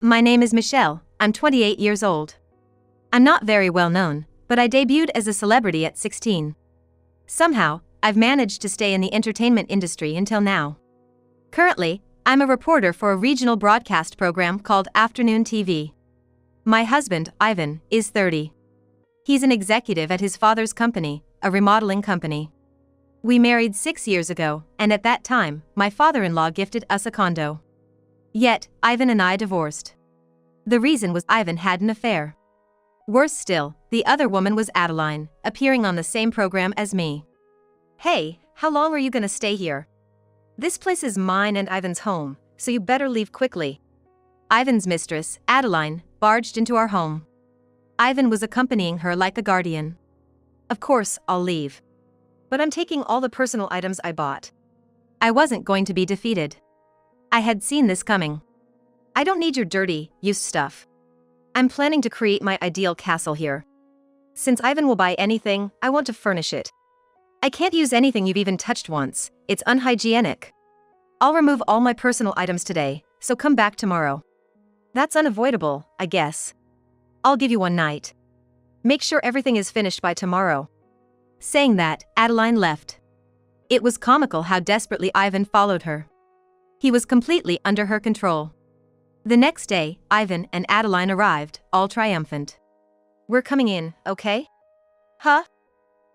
My name is Michelle, I'm 28 years old. I'm not very well known, but I debuted as a celebrity at 16. Somehow, I've managed to stay in the entertainment industry until now. Currently, I'm a reporter for a regional broadcast program called Afternoon TV. My husband, Ivan, is 30. He's an executive at his father's company, a remodeling company. We married 6 years ago, and at that time, my father-in-law gifted us a condo. Yet, Ivan and I divorced. The reason was Ivan had an affair. Worse still, the other woman was Adeline, appearing on the same program as me. Hey, how long are you gonna stay here? This place is mine and Ivan's home, so you better leave quickly. Ivan's mistress, Adeline, barged into our home. Ivan was accompanying her like a guardian. Of course, I'll leave. But I'm taking all the personal items I bought. I wasn't going to be defeated. I had seen this coming. I don't need your dirty, used stuff. I'm planning to create my ideal castle here. Since Ivan will buy anything, I want to furnish it. I can't use anything you've even touched once, it's unhygienic. I'll remove all my personal items today, so come back tomorrow. That's unavoidable, I guess. I'll give you one night. Make sure everything is finished by tomorrow. Saying that, Adeline left. It was comical how desperately Ivan followed her. He was completely under her control. The next day, Ivan and Adeline arrived, all triumphant. We're coming in, okay? Huh?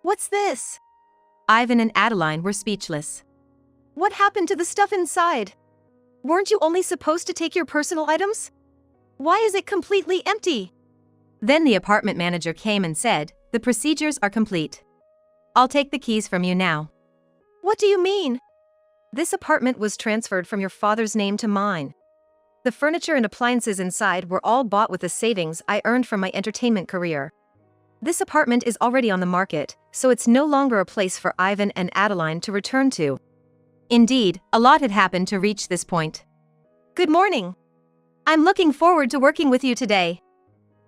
What's this? Ivan and Adeline were speechless. What happened to the stuff inside? Weren't you only supposed to take your personal items? Why is it completely empty? Then the apartment manager came and said, the procedures are complete. I'll take the keys from you now. What do you mean? This apartment was transferred from your father's name to mine. The furniture and appliances inside were all bought with the savings I earned from my entertainment career. This apartment is already on the market, so it's no longer a place for Ivan and Adeline to return to. Indeed, a lot had happened to reach this point. Good morning. I'm looking forward to working with you today.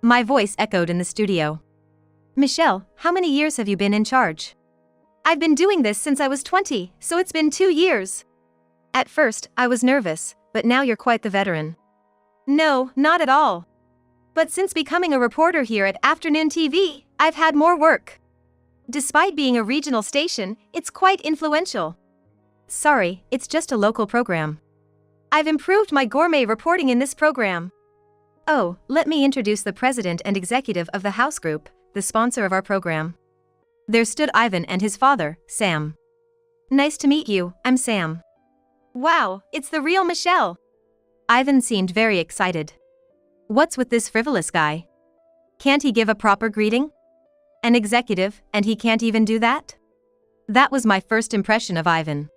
My voice echoed in the studio. Michelle, how many years have you been in charge? I've been doing this since I was 20, so it's been 2 years. At first, I was nervous, but now you're quite the veteran. No, not at all. But since becoming a reporter here at Afternoon TV, I've had more work. Despite being a regional station, it's quite influential. Sorry, it's just a local program. I've improved my gourmet reporting in this program. Oh, let me introduce the president and executive of the House Group, the sponsor of our program. There stood Ivan and his father, Sam. Nice to meet you, I'm Sam. Wow, it's the real Michelle. Ivan seemed very excited. What's with this frivolous guy? Can't he give a proper greeting? An executive, and he can't even do that? That was my first impression of Ivan.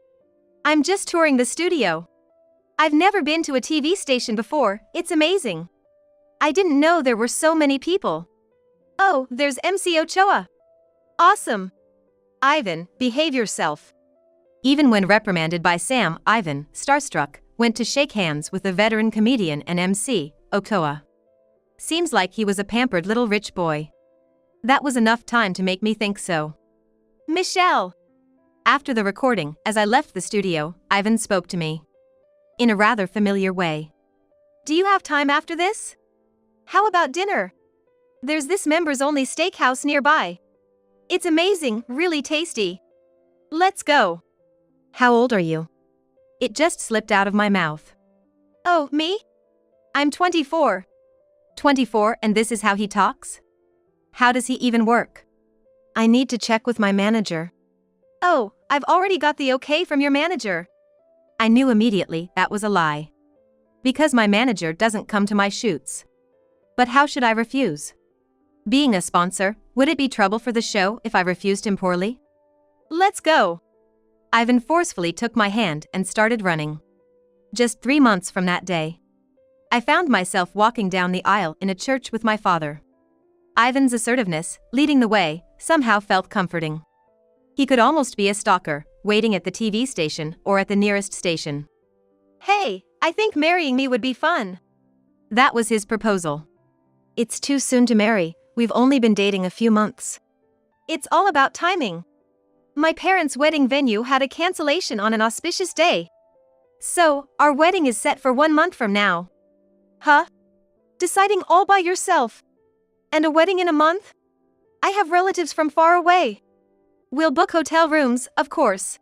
I'm just touring the studio. I've never been to a TV station before, it's amazing. I didn't know there were so many people. Oh, there's MC Ochoa. Awesome. Ivan, behave yourself. Even when reprimanded by Sam, Ivan, starstruck, went to shake hands with the veteran comedian and MC, Ochoa. Seems like he was a pampered little rich boy. That was enough time to make me think so. Michelle. After the recording, as I left the studio, Ivan spoke to me. In a rather familiar way. Do you have time after this? How about dinner? There's this members-only steakhouse nearby. It's amazing, really tasty. Let's go. How old are you? It just slipped out of my mouth. Oh, me? I'm 24. 24, and this is how he talks? How does he even work? I need to check with my manager. Oh, I've already got the okay from your manager. I knew immediately that was a lie. Because my manager doesn't come to my shoots. But how should I refuse? Being a sponsor, would it be trouble for the show if I refused him poorly? Let's go. Ivan forcefully took my hand and started running. Just 3 months from that day, I found myself walking down the aisle in a church with my father. Ivan's assertiveness, leading the way, somehow felt comforting. He could almost be a stalker, waiting at the TV station or at the nearest station. Hey, I think marrying me would be fun. That was his proposal. It's too soon to marry, we've only been dating a few months. It's all about timing. My parents' wedding venue had a cancellation on an auspicious day. So, our wedding is set for 1 month from now. Huh? Deciding all by yourself. And a wedding in a month? I have relatives from far away. We'll book hotel rooms, of course.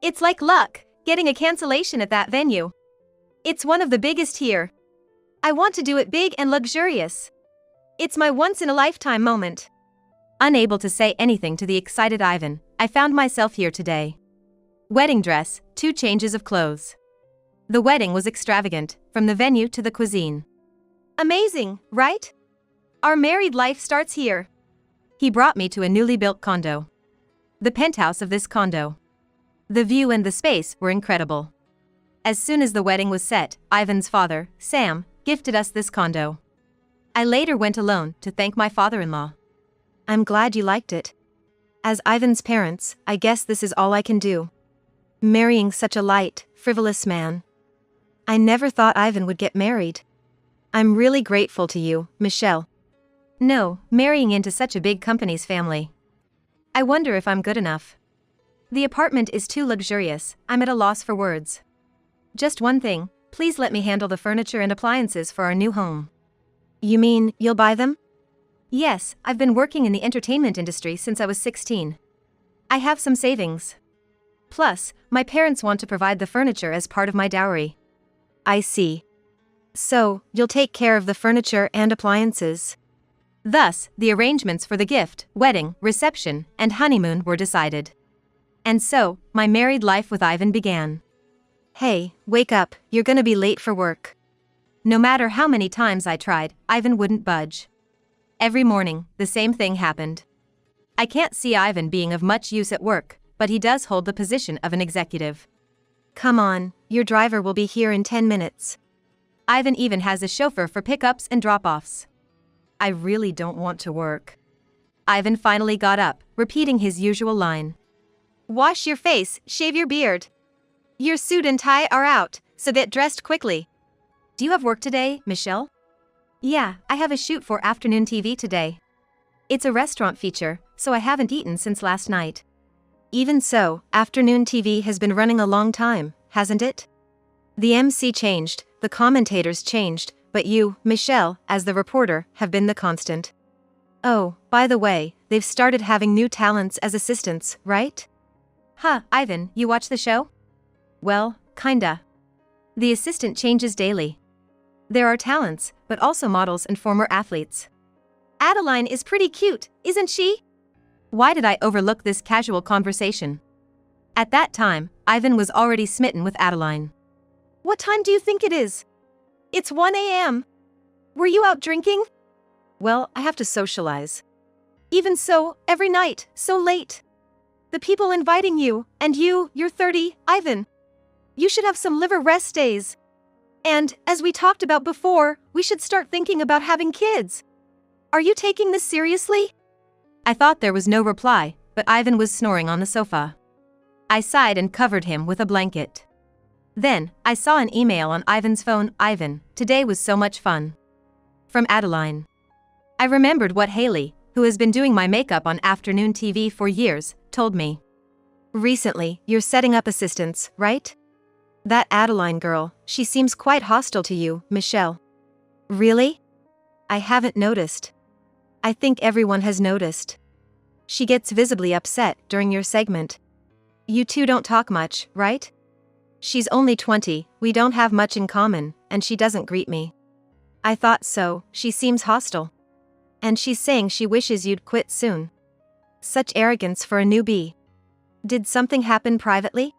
It's like luck, getting a cancellation at that venue. It's one of the biggest here. I want to do it big and luxurious. It's my once-in-a-lifetime moment. Unable to say anything to the excited Ivan, I found myself here today. Wedding dress, 2 changes of clothes. The wedding was extravagant, from the venue to the cuisine. Amazing, right? Our married life starts here. He brought me to a newly built condo. The penthouse of this condo. The view and the space were incredible. As soon as the wedding was set, Ivan's father, Sam, gifted us this condo. I later went alone to thank my father-in-law. I'm glad you liked it. As Ivan's parents, I guess this is all I can do. Marrying such a light, frivolous man. I never thought Ivan would get married. I'm really grateful to you, Michelle. No, marrying into such a big company's family. I wonder if I'm good enough. The apartment is too luxurious, I'm at a loss for words. Just one thing, please let me handle the furniture and appliances for our new home. You mean, you'll buy them? Yes, I've been working in the entertainment industry since I was 16. I have some savings. Plus, my parents want to provide the furniture as part of my dowry. I see. So, you'll take care of the furniture and appliances. Thus, the arrangements for the gift, wedding, reception, and honeymoon were decided. And so, my married life with Ivan began. Hey, wake up, you're gonna be late for work. No matter how many times I tried, Ivan wouldn't budge. Every morning, the same thing happened. I can't see Ivan being of much use at work, but he does hold the position of an executive. Come on, your driver will be here in 10 minutes. Ivan even has a chauffeur for pickups and drop-offs. I really don't want to work. Ivan finally got up, repeating his usual line. Wash your face, shave your beard. Your suit and tie are out, so get dressed quickly. Do you have work today, Michelle? Yeah, I have a shoot for afternoon TV today. It's a restaurant feature, so I haven't eaten since last night. Even so, afternoon TV has been running a long time, hasn't it? The MC changed, the commentators changed, but you, Michelle, as the reporter, have been the constant. Oh, by the way, they've started having new talents as assistants, right? Huh, Ivan, you watch the show? Well, kinda. The assistant changes daily. There are talents, but also models and former athletes. Adeline is pretty cute, isn't she? Why did I overlook this casual conversation? At that time, Ivan was already smitten with Adeline. What time do you think it is? It's 1 a.m. Were you out drinking? Well, I have to socialize. Even so, every night, so late. The people inviting you, and you're 30, Ivan. You should have some liver rest days. And, as we talked about before, we should start thinking about having kids. Are you taking this seriously? I thought there was no reply, but Ivan was snoring on the sofa. I sighed and covered him with a blanket. Then, I saw an email on Ivan's phone. Ivan, today was so much fun. From Adeline. I remembered what Haley, who has been doing my makeup on afternoon TV for years, told me. Recently, you're setting up assistants, right? That Adeline girl, she seems quite hostile to you, Michelle. Really? I haven't noticed. I think everyone has noticed. She gets visibly upset during your segment. You two don't talk much, right? She's only 20, we don't have much in common, and she doesn't greet me. I thought so, she seems hostile. And she's saying she wishes you'd quit soon. Such arrogance for a newbie. Did something happen privately?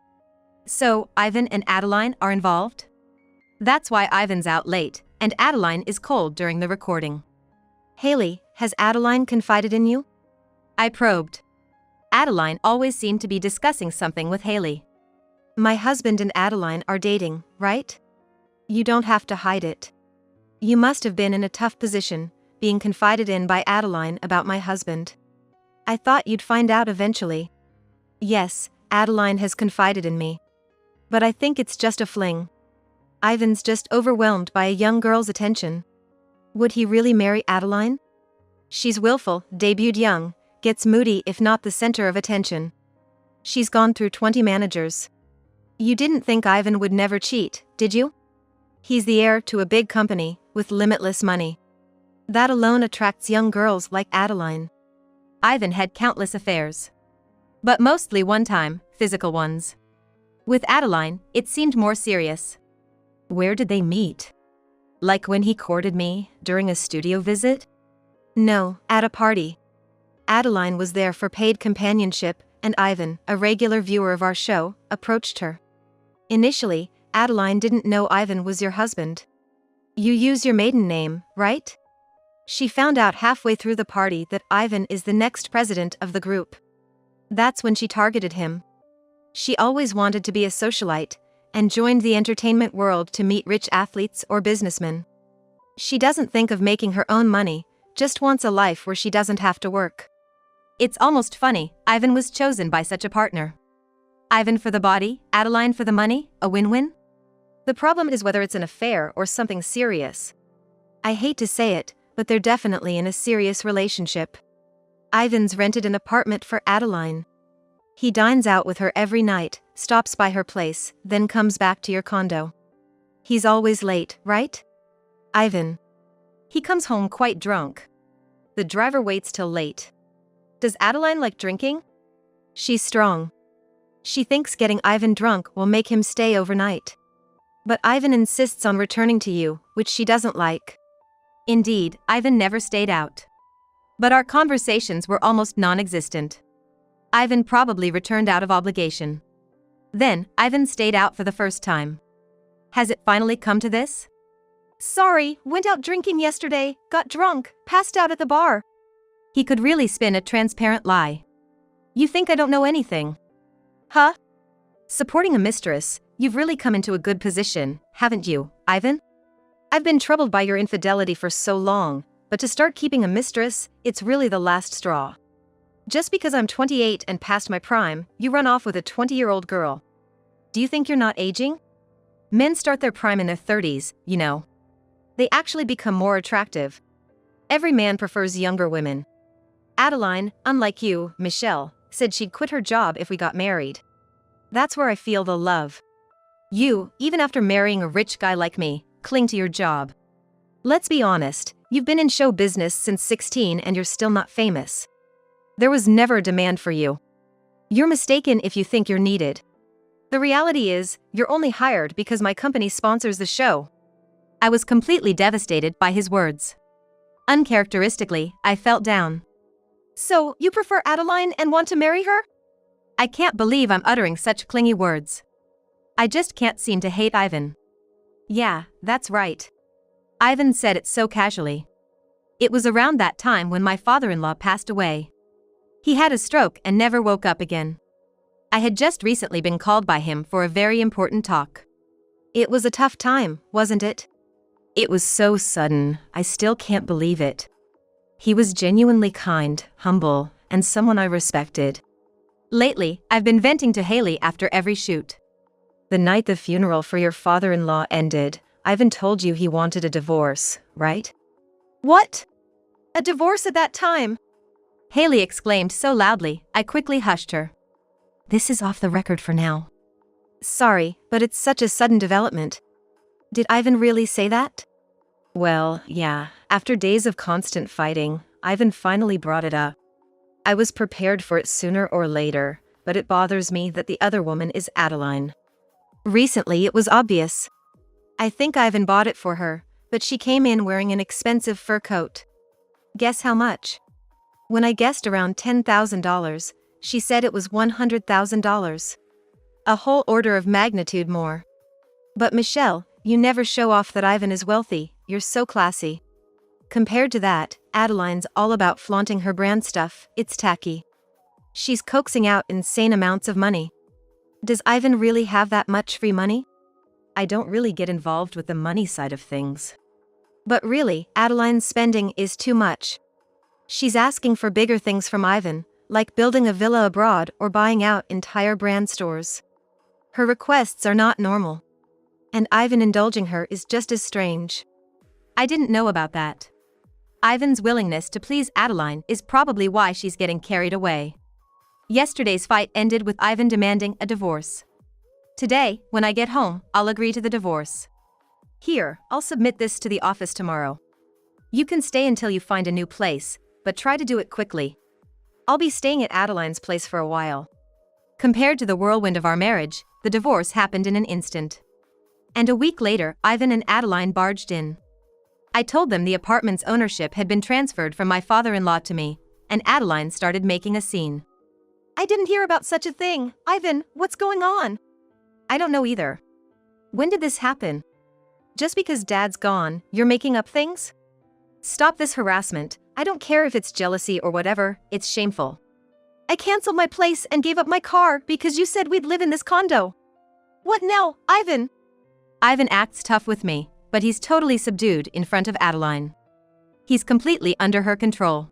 So, Ivan and Adeline are involved? That's why Ivan's out late, and Adeline is cold during the recording. Haley, has Adeline confided in you? I probed. Adeline always seemed to be discussing something with Haley. My husband and Adeline are dating, right? You don't have to hide it. You must have been in a tough position, being confided in by Adeline about my husband. I thought you'd find out eventually. Yes, Adeline has confided in me. But I think it's just a fling. Ivan's just overwhelmed by a young girl's attention. Would he really marry Adeline? She's willful, debuted young, gets moody if not the center of attention. She's gone through 20 managers. You didn't think Ivan would never cheat, did you? He's the heir to a big company, with limitless money. That alone attracts young girls like Adeline. Ivan had countless affairs. But mostly one-time, physical ones. With Adeline, it seemed more serious. Where did they meet? Like when he courted me, during a studio visit? No, at a party. Adeline was there for paid companionship, and Ivan, a regular viewer of our show, approached her. Initially, Adeline didn't know Ivan was your husband. You use your maiden name, right? She found out halfway through the party that Ivan is the next president of the group. That's when she targeted him. She always wanted to be a socialite, and joined the entertainment world to meet rich athletes or businessmen. She doesn't think of making her own money, just wants a life where she doesn't have to work. It's almost funny, Ivan was chosen by such a partner. Ivan for the body, Adeline for the money, a win-win? The problem is whether it's an affair or something serious. I hate to say it, but they're definitely in a serious relationship. Ivan's rented an apartment for Adeline. He dines out with her every night, stops by her place, then comes back to your condo. He's always late, right? Ivan. He comes home quite drunk. The driver waits till late. Does Adeline like drinking? She's strong. She thinks getting Ivan drunk will make him stay overnight. But Ivan insists on returning to you, which she doesn't like. Indeed, Ivan never stayed out. But our conversations were almost non-existent. Ivan probably returned out of obligation. Then, Ivan stayed out for the first time. Has it finally come to this? Sorry, went out drinking yesterday, got drunk, passed out at the bar. He could really spin a transparent lie. You think I don't know anything? Huh? Supporting a mistress, you've really come into a good position, haven't you, Ivan? I've been troubled by your infidelity for so long, but to start keeping a mistress, it's really the last straw. Just because I'm 28 and past my prime, you run off with a 20-year-old girl. Do you think you're not aging? Men start their prime in their 30s, you know. They actually become more attractive. Every man prefers younger women. Adeline, unlike you, Michelle, said she'd quit her job if we got married. That's where I feel the love. You, even after marrying a rich guy like me, cling to your job. Let's be honest, you've been in show business since 16 and you're still not famous. There was never a demand for you. You're mistaken if you think you're needed. The reality is, you're only hired because my company sponsors the show. I was completely devastated by his words. Uncharacteristically, I felt down. So, you prefer Adeline and want to marry her? I can't believe I'm uttering such clingy words. I just can't seem to hate Ivan. Yeah, that's right. Ivan said it so casually. It was around that time when my father-in-law passed away. He had a stroke and never woke up again. I had just recently been called by him for a very important talk. It was a tough time, wasn't it? It was so sudden, I still can't believe it. He was genuinely kind, humble, and someone I respected. Lately, I've been venting to Haley after every shoot. The night the funeral for your father-in-law ended, Ivan told you he wanted a divorce, right? What? A divorce at that time? Haley exclaimed so loudly, I quickly hushed her. This is off the record for now. Sorry, but it's such a sudden development. Did Ivan really say that? Well, yeah, after days of constant fighting, Ivan finally brought it up. I was prepared for it sooner or later, but it bothers me that the other woman is Adeline. Recently it was obvious. I think Ivan bought it for her, but she came in wearing an expensive fur coat. Guess how much? When I guessed around $10,000, she said it was $100,000. A whole order of magnitude more. But Michelle, you never show off that Ivan is wealthy, you're so classy. Compared to that, Adeline's all about flaunting her brand stuff, it's tacky. She's coaxing out insane amounts of money. Does Ivan really have that much free money? I don't really get involved with the money side of things. But really, Adeline's spending is too much. She's asking for bigger things from Ivan, like building a villa abroad or buying out entire brand stores. Her requests are not normal. And Ivan indulging her is just as strange. I didn't know about that. Ivan's willingness to please Adeline is probably why she's getting carried away. Yesterday's fight ended with Ivan demanding a divorce. Today, when I get home, I'll agree to the divorce. Here, I'll submit this to the office tomorrow. You can stay until you find a new place, but try to do it quickly. I'll be staying at Adeline's place for a while. Compared to the whirlwind of our marriage, the divorce happened in an instant. And a week later, Ivan and Adeline barged in. I told them the apartment's ownership had been transferred from my father-in-law to me, and Adeline started making a scene. I didn't hear about such a thing. Ivan, what's going on? I don't know either. When did this happen? Just because Dad's gone, you're making up things? Stop this harassment. I don't care if it's jealousy or whatever, it's shameful. I canceled my place and gave up my car because you said we'd live in this condo. What now, Ivan? Ivan acts tough with me, but he's totally subdued in front of Adeline. He's completely under her control.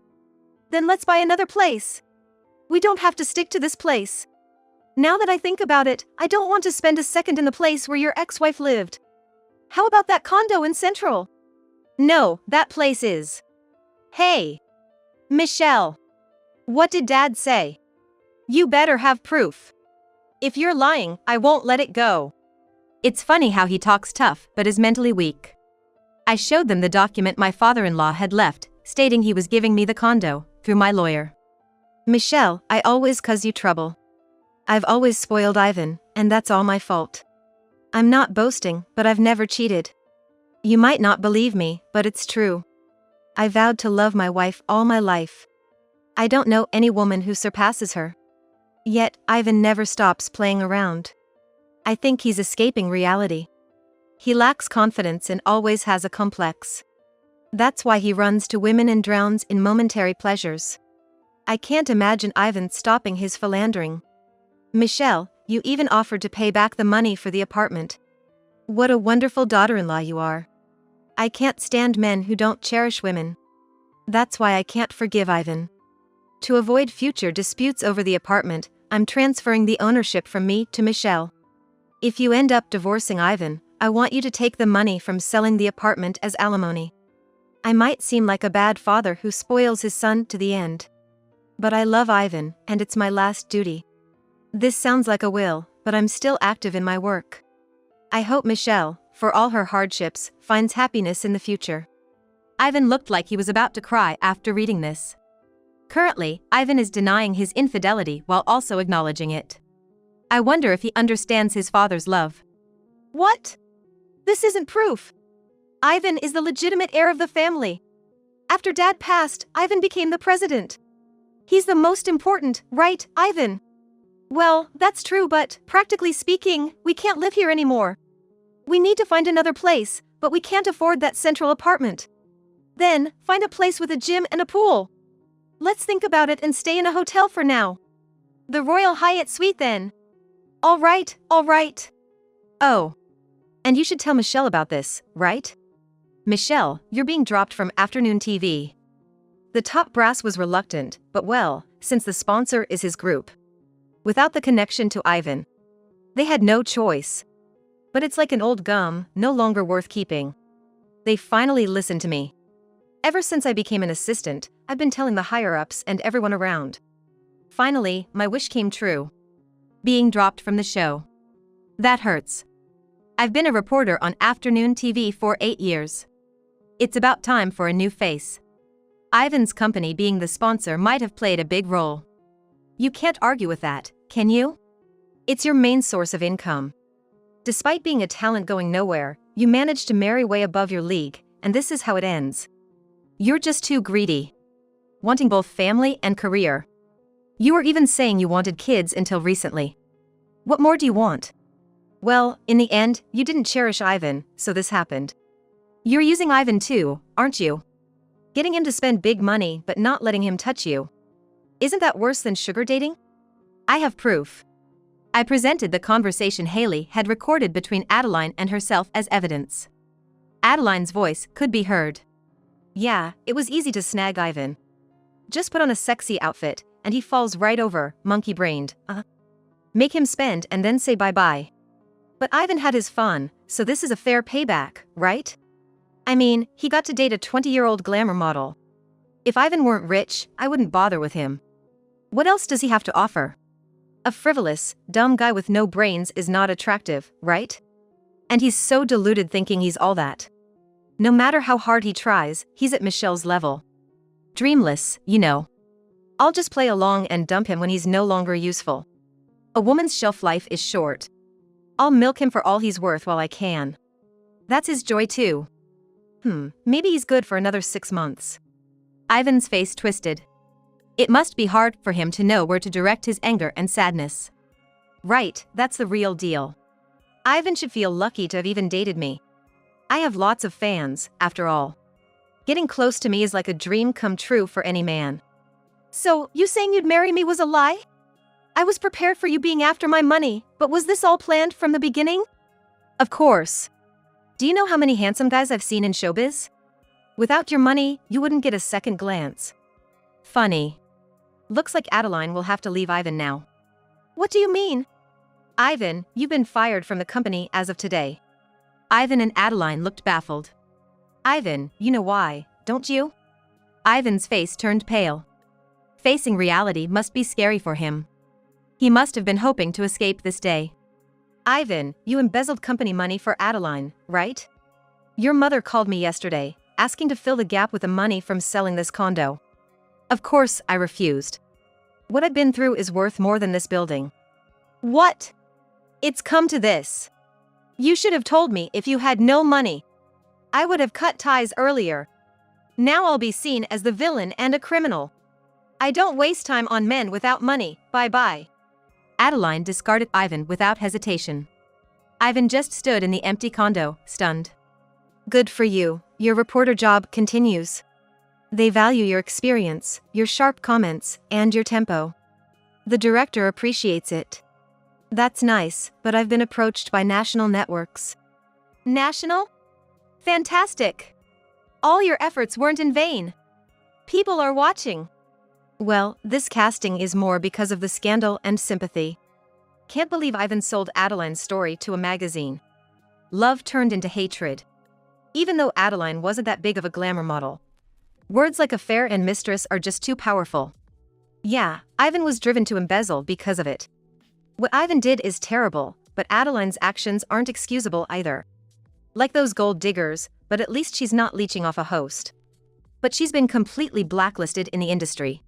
Then let's buy another place. We don't have to stick to this place. Now that I think about it, I don't want to spend a second in the place where your ex-wife lived. How about that condo in Central? No, that place is. Hey! Michelle! What did Dad say? You better have proof. If you're lying, I won't let it go. It's funny how he talks tough but is mentally weak. I showed them the document my father-in-law had left, stating he was giving me the condo, through my lawyer. Michelle, I always cause you trouble. I've always spoiled Ivan, and that's all my fault. I'm not boasting, but I've never cheated. You might not believe me, but it's true. I vowed to love my wife all my life. I don't know any woman who surpasses her. Yet, Ivan never stops playing around. I think he's escaping reality. He lacks confidence and always has a complex. That's why he runs to women and drowns in momentary pleasures. I can't imagine Ivan stopping his philandering. Michelle, you even offered to pay back the money for the apartment. What a wonderful daughter-in-law you are. I can't stand men who don't cherish women. That's why I can't forgive Ivan. To avoid future disputes over the apartment, I'm transferring the ownership from me to Michelle. If you end up divorcing Ivan, I want you to take the money from selling the apartment as alimony. I might seem like a bad father who spoils his son to the end. But I love Ivan, and it's my last duty. This sounds like a will, but I'm still active in my work. I hope Michelle, for all her hardships, finds happiness in the future. Ivan looked like he was about to cry after reading this. Currently, Ivan is denying his infidelity while also acknowledging it. I wonder if he understands his father's love. What? This isn't proof. Ivan is the legitimate heir of the family. After Dad passed, Ivan became the president. He's the most important, right, Ivan? Well, that's true, but, practically speaking, we can't live here anymore. We need to find another place, but we can't afford that central apartment. Then, find a place with a gym and a pool. Let's think about it and stay in a hotel for now. The Royal Hyatt Suite then. All right, all right. Oh. And you should tell Michelle about this, right? Michelle, you're being dropped from afternoon TV. The top brass was reluctant, but well, since the sponsor is his group. Without the connection to Ivan, they had no choice. But it's like an old gum, no longer worth keeping. They finally listened to me. Ever since I became an assistant, I've been telling the higher-ups and everyone around. Finally, my wish came true. Being dropped from the show. That hurts. I've been a reporter on afternoon TV for 8 years. It's about time for a new face. Ivan's company being the sponsor might have played a big role. You can't argue with that, can you? It's your main source of income. Despite being a talent going nowhere, you managed to marry way above your league, and this is how it ends. You're just too greedy. Wanting both family and career. You were even saying you wanted kids until recently. What more do you want? Well, in the end, you didn't cherish Ivan, so this happened. You're using Ivan too, aren't you? Getting him to spend big money but not letting him touch you. Isn't that worse than sugar dating? I have proof. I presented the conversation Haley had recorded between Adeline and herself as evidence. Adeline's voice could be heard. Yeah, it was easy to snag Ivan. Just put on a sexy outfit, and he falls right over, monkey-brained. Make him spend and then say bye-bye. But Ivan had his fun, so this is a fair payback, right? I mean, he got to date a 20-year-old glamour model. If Ivan weren't rich, I wouldn't bother with him. What else does he have to offer? A frivolous, dumb guy with no brains is not attractive, right? And he's so deluded thinking he's all that. No matter how hard he tries, he's at Michelle's level. Dreamless, you know. I'll just play along and dump him when he's no longer useful. A woman's shelf life is short. I'll milk him for all he's worth while I can. That's his joy too. Maybe he's good for another 6 months. Ivan's face twisted. It must be hard for him to know where to direct his anger and sadness. Right, that's the real deal. Ivan should feel lucky to have even dated me. I have lots of fans, after all. Getting close to me is like a dream come true for any man. So, you saying you'd marry me was a lie? I was prepared for you being after my money, but was this all planned from the beginning? Of course. Do you know how many handsome guys I've seen in showbiz? Without your money, you wouldn't get a second glance. Funny. Looks like Adeline will have to leave Ivan now. What do you mean? Ivan, you've been fired from the company as of today. Ivan and Adeline looked baffled. Ivan, you know why, don't you? Ivan's face turned pale. Facing reality must be scary for him. He must have been hoping to escape this day. Ivan, you embezzled company money for Adeline, right? Your mother called me yesterday, asking to fill the gap with the money from selling this condo. Of course, I refused. What I've been through is worth more than this building. What? It's come to this. You should have told me if you had no money. I would have cut ties earlier. Now I'll be seen as the villain and a criminal. I don't waste time on men without money, bye-bye. Adeline discarded Ivan without hesitation. Ivan just stood in the empty condo, stunned. Good for you, your reporter job continues. They value your experience, your sharp comments, and your tempo. The director appreciates it. That's nice, but I've been approached by national networks. National? Fantastic! All your efforts weren't in vain. People are watching. Well, this casting is more because of the scandal and sympathy. Can't believe Ivan sold Adeline's story to a magazine. Love turned into hatred. Even though Adeline wasn't that big of a glamour model. Words like affair and mistress are just too powerful. Yeah, Ivan was driven to embezzle because of it. What Ivan did is terrible, but Adeline's actions aren't excusable either. Like those gold diggers, but at least she's not leeching off a host. But she's been completely blacklisted in the industry.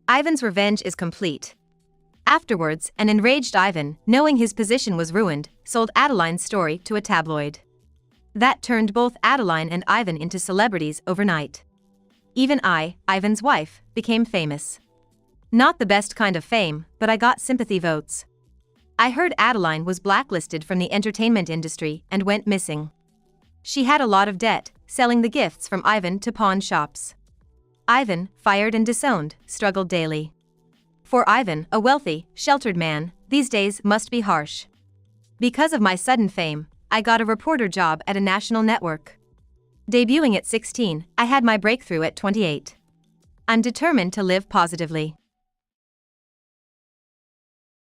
Ivan's revenge is complete. Afterwards, an enraged Ivan, knowing his position was ruined, sold Adeline's story to a tabloid. That turned both Adeline and Ivan into celebrities overnight. Even I, Ivan's wife, became famous. Not the best kind of fame, but I got sympathy votes. I heard Adeline was blacklisted from the entertainment industry and went missing. She had a lot of debt, selling the gifts from Ivan to pawn shops. Ivan, fired and disowned, struggled daily. For Ivan, a wealthy, sheltered man, these days must be harsh. Because of my sudden fame, I got a reporter job at a national network. Debuting at 16, I had my breakthrough at 28. I'm determined to live positively.